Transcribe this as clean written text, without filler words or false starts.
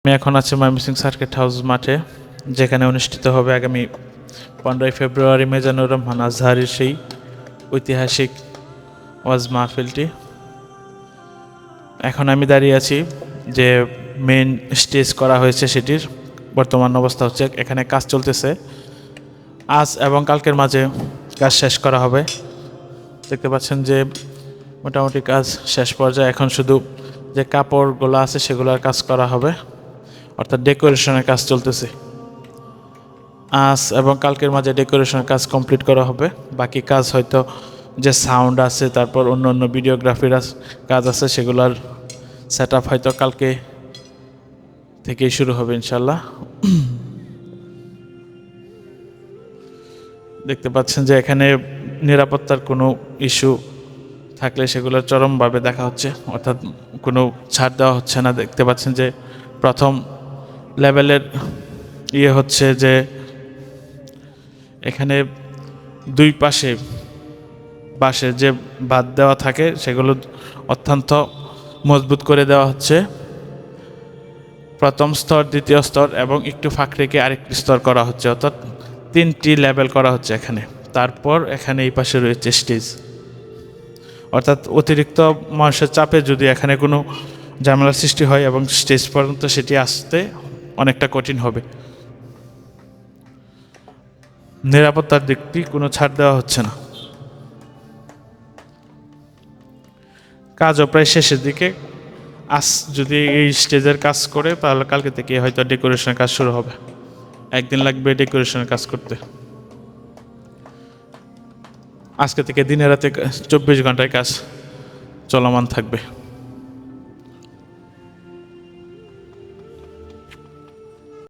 আমি এখন আছি ময়মনসিংহ সার্কিট হাউস মাঠে, যেখানে অনুষ্ঠিত হবে আগামী 15ই ফেব্রুয়ারি মিজানুর রহমান আজহারির সেই ঐতিহাসিক ওয়াজ মাহফিলটি। এখন আমি দাঁড়িয়ে আছি যে মেইন স্টেজ করা হয়েছে সেটির বর্তমান অবস্থা হচ্ছে এখানে কাজ চলতেছে। আজ এবং কালকের মাঝে কাজ শেষ করা হবে। দেখতে পাচ্ছেন যে মোটামুটি কাজ শেষ পর্যায়ে, এখন শুধু যে কাপড়গুলো আছে সেগুলোর কাজ করা হবে, অর্থাৎ ডেকোরেশনের কাজ চলতেছে। আজ এবং কালকের মাঝে ডেকোরেশনের কাজ কমপ্লিট করা হবে। বাকি কাজ হয়তো যে সাউন্ড আছে, তারপর অন্য অন্য ভিডিওগ্রাফির কাজ আছে, সেগুলোর সেট আপ হয়তো কালকে থেকেই শুরু হবে ইনশাল্লাহ। দেখতে পাচ্ছেন যে এখানে নিরাপত্তার কোনো ইস্যু থাকলে সেগুলো চরমভাবে দেখা হচ্ছে, অর্থাৎ কোনো ছাড় দেওয়া হচ্ছে না। দেখতে পাচ্ছেন যে প্রথম লেভেলের হচ্ছে যে এখানে দুই পাশে বাঁশের যে বাঁধ দেওয়া থাকে সেগুলো অত্যন্ত মজবুত করে দেওয়া হচ্ছে। প্রথম স্তর, দ্বিতীয় স্তর এবং একটু ফাঁক রেখে আরেকটি স্তর করা হচ্ছে, অর্থাৎ 3টি লেভেল করা হচ্ছে এখানে। তারপর এখানে এই পাশে রয়েছে স্টেজ, অর্থাৎ অতিরিক্ত মানুষের চাপে যদি এখানে কোনো ঝামেলার সৃষ্টি হয় এবং স্টেজ পর্যন্ত সেটি আসতে অনেকটা কঠিন হবে। নিরাপত্তার দিকটি কোনো ছাড় দেওয়া হচ্ছে না। কাজও প্রায় শেষের দিকে। আজ যদি এই স্টেজের কাজ করে তাহলে কালকে থেকে হয়তো ডেকোরেশনের কাজ শুরু হবে। একদিন লাগবে ডেকোরেশনের কাজ করতে। আজকে থেকে দিনে রাতে 24 ঘন্টায় কাজ চলমান থাকবে।